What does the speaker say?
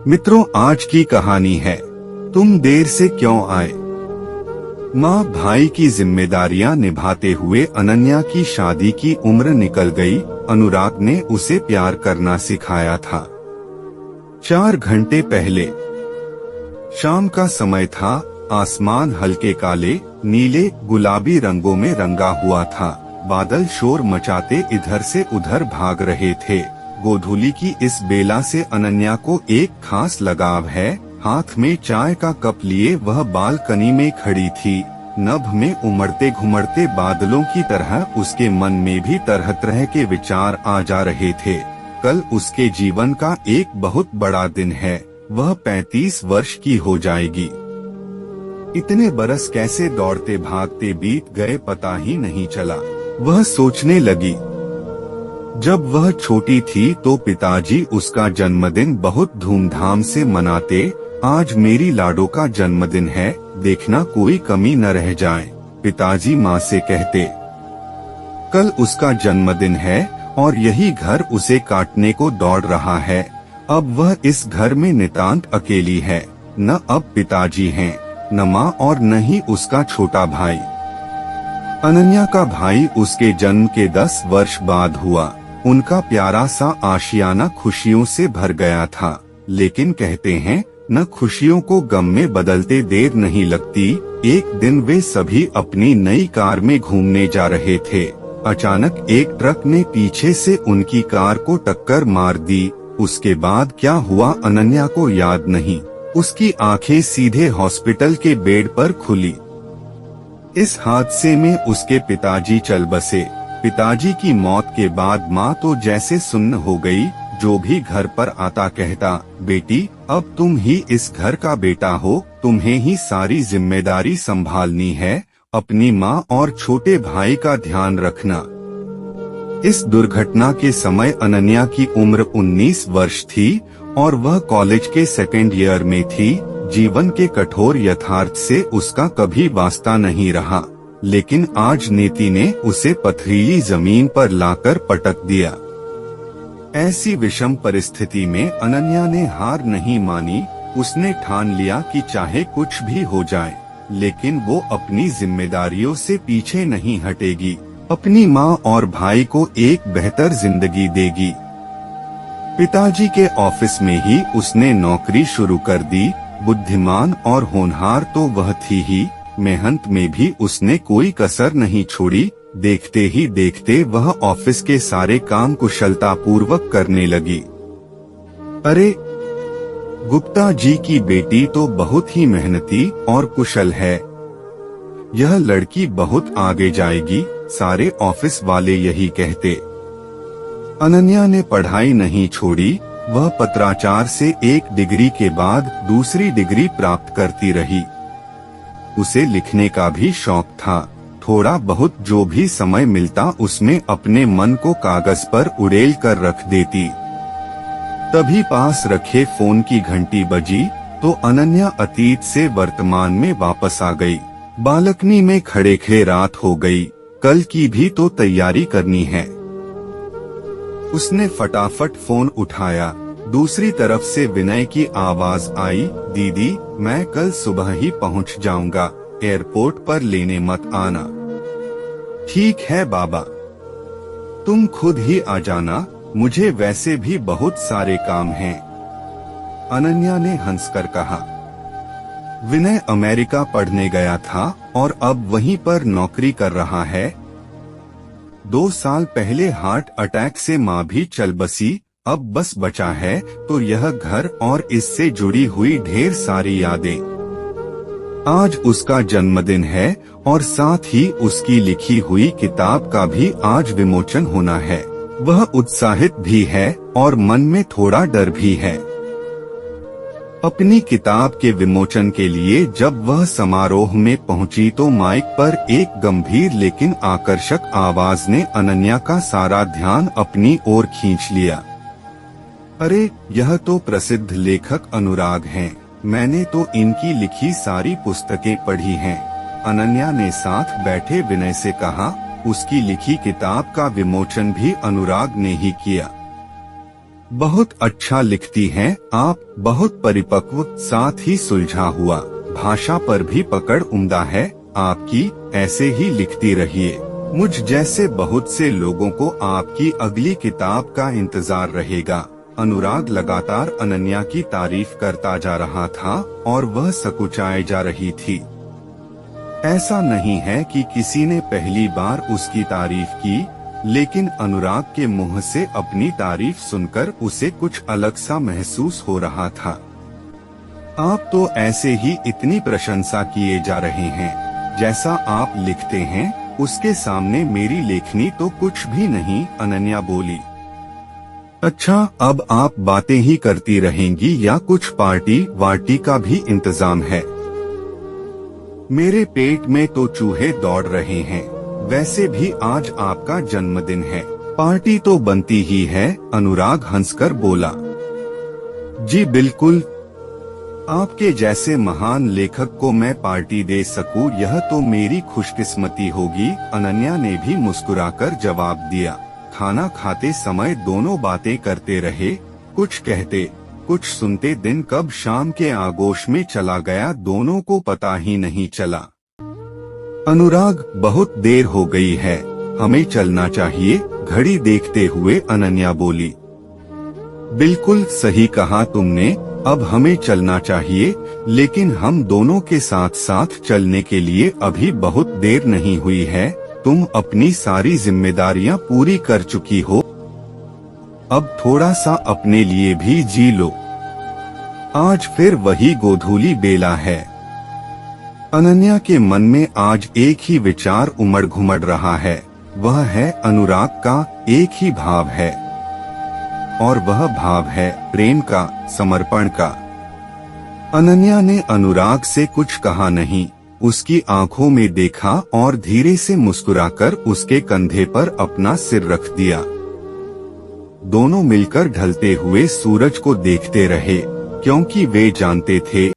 मित्रों, आज की कहानी है तुम देर से क्यों आए। माँ भाई की जिम्मेदारियां निभाते हुए अनन्या की शादी की उम्र निकल गई। अनुराग ने उसे प्यार करना सिखाया था। 4 घंटे पहले शाम का समय था। आसमान हल्के काले, नीले, गुलाबी रंगों में रंगा हुआ था। बादल शोर मचाते इधर से उधर भाग रहे थे। गोधूली की इस बेला से अनन्या को एक खास लगाव है। हाथ में चाय का कप लिए वह बालकनी में खड़ी थी। नभ में उमड़ते घुमड़ते बादलों की तरह उसके मन में भी तरह तरह के विचार आ जा रहे थे। कल उसके जीवन का एक बहुत बड़ा दिन है। वह 35 वर्ष की हो जाएगी। इतने बरस कैसे दौड़ते भागते बीत गए पता ही नहीं चला। वह सोचने लगी, जब वह छोटी थी तो पिताजी उसका जन्मदिन बहुत धूमधाम से मनाते। आज मेरी लाडो का जन्मदिन है, देखना कोई कमी न रह जाए, पिताजी माँ से कहते। कल उसका जन्मदिन है और यही घर उसे काटने को दौड़ रहा है। अब वह इस घर में नितांत अकेली है। न अब पिताजी हैं, न माँ और न ही उसका छोटा भाई। अनन्या का भाई उसके जन्म के 10 वर्ष बाद हुआ। उनका प्यारा सा आशियाना खुशियों से भर गया था। लेकिन कहते हैं न खुशियों को गम में बदलते देर नहीं लगती। एक दिन वे सभी अपनी नई कार में घूमने जा रहे थे। अचानक एक ट्रक ने पीछे से उनकी कार को टक्कर मार दी। उसके बाद क्या हुआ अनन्या को याद नहीं। उसकी आंखें सीधे हॉस्पिटल के बेड पर खुली। इस हादसे में उसके पिताजी चल बसे। पिताजी की मौत के बाद माँ तो जैसे सुन्न हो गई। जो भी घर पर आता कहता, बेटी अब तुम ही इस घर का बेटा हो, तुम्हें ही सारी जिम्मेदारी संभालनी है। अपनी माँ और छोटे भाई का ध्यान रखना। इस दुर्घटना के समय अनन्या की उम्र 19 वर्ष थी और वह कॉलेज के 2nd ईयर में थी। जीवन के कठोर यथार्थ से उसका कभी वास्ता नहीं रहा। लेकिन आज नीति ने उसे पथरीली जमीन पर लाकर पटक दिया। ऐसी विषम परिस्थिति में अनन्या ने हार नहीं मानी। उसने ठान लिया कि चाहे कुछ भी हो जाए, लेकिन वो अपनी जिम्मेदारियों से पीछे नहीं हटेगी। अपनी माँ और भाई को एक बेहतर जिंदगी देगी। पिताजी के ऑफिस में ही उसने नौकरी शुरू कर दी। बुद्धिमान और होनहार तो वह थी ही, मेहनत में भी उसने कोई कसर नहीं छोड़ी। देखते ही देखते वह ऑफिस के सारे काम कुशलता पूर्वक करने लगी। अरे, गुप्ता जी की बेटी तो बहुत ही मेहनती और कुशल है। यह लड़की बहुत आगे जाएगी, सारे ऑफिस वाले यही कहते। अनन्या ने पढ़ाई नहीं छोड़ी। वह पत्राचार से एक डिग्री के बाद दूसरी डिग्री प्राप्त करती रही। उसे लिखने का भी शौक था। थोड़ा बहुत जो भी समय मिलता उसमें अपने मन को कागज पर उड़ेल कर रख देती। तभी पास रखे फोन की घंटी बजी तो अनन्या अतीत से वर्तमान में वापस आ गई। बालकनी में खड़े खड़े रात हो गई। कल की भी तो तैयारी करनी है। उसने फटाफट फोन उठाया। दूसरी तरफ से विनय की आवाज आई, दीदी मैं कल सुबह ही पहुंच जाऊंगा, एयरपोर्ट पर लेने मत आना। ठीक है बाबा, तुम खुद ही आ जाना, मुझे वैसे भी बहुत सारे काम हैं। अनन्या ने हंसकर कहा। विनय अमेरिका पढ़ने गया था और अब वहीं पर नौकरी कर रहा है। 2 साल पहले हार्ट अटैक से माँ भी चल बसी। अब बस बचा है तो यह घर और इससे जुड़ी हुई ढेर सारी यादें। आज उसका जन्मदिन है और साथ ही उसकी लिखी हुई किताब का भी आज विमोचन होना है। वह उत्साहित भी है और मन में थोड़ा डर भी है। अपनी किताब के विमोचन के लिए जब वह समारोह में पहुंची तो माइक पर एक गंभीर लेकिन आकर्षक आवाज ने अनन्या का सारा ध्यान अपनी ओर खींच लिया। अरे, यह तो प्रसिद्ध लेखक अनुराग हैं। मैंने तो इनकी लिखी सारी पुस्तकें पढ़ी हैं। अनन्या ने साथ बैठे विनय से कहा। उसकी लिखी किताब का विमोचन भी अनुराग ने ही किया। बहुत अच्छा लिखती हैं आप, बहुत परिपक्व, साथ ही सुलझा हुआ। भाषा पर भी पकड़ उम्दा है आपकी, ऐसे ही लिखती रहिए। मुझ जैसे बहुत से लोगों को आपकी अगली किताब का इंतजार रहेगा। अनुराग लगातार अनन्या की तारीफ करता जा रहा था और वह सकुचाए जा रही थी। ऐसा नहीं है कि किसी ने पहली बार उसकी तारीफ की, लेकिन अनुराग के मुंह से अपनी तारीफ सुनकर उसे कुछ अलग सा महसूस हो रहा था। आप तो ऐसे ही इतनी प्रशंसा किए जा रहे हैं, जैसा आप लिखते हैं उसके सामने मेरी लेखनी तो कुछ भी नहीं, अनन्या बोली। अच्छा, अब आप बातें ही करती रहेंगी या कुछ पार्टी वार्टी का भी इंतजाम है? मेरे पेट में तो चूहे दौड़ रहे हैं। वैसे भी आज आपका जन्मदिन है, पार्टी तो बनती ही है, अनुराग हंसकर बोला। जी बिल्कुल, आपके जैसे महान लेखक को मैं पार्टी दे सकूं, यह तो मेरी खुशकिस्मती होगी, अनन्या ने भी मुस्कुराकर जवाब दिया। खाना खाते समय दोनों बातें करते रहे, कुछ कहते कुछ सुनते। दिन कब शाम के आगोश में चला गया, दोनों को पता ही नहीं चला। अनुराग, बहुत देर हो गई है, हमें चलना चाहिए, घड़ी देखते हुए अनन्या बोली। बिल्कुल सही कहा तुमने, अब हमें चलना चाहिए, लेकिन हम दोनों के साथ साथ चलने के लिए अभी बहुत देर नहीं हुई है। तुम अपनी सारी जिम्मेदारियां पूरी कर चुकी हो, अब थोड़ा सा अपने लिए भी जी लो। आज फिर वही गोधूली बेला है। अनन्या के मन में आज एक ही विचार उमड़ घुमड़ रहा है, वह है अनुराग का एक ही भाव है, और वह भाव है प्रेम का, समर्पण का। अनन्या ने अनुराग से कुछ कहा नहीं, उसकी आंखों में देखा और धीरे से मुस्कुराकर उसके कंधे पर अपना सिर रख दिया। दोनों मिलकर ढलते हुए सूरज को देखते रहे, क्योंकि वे जानते थे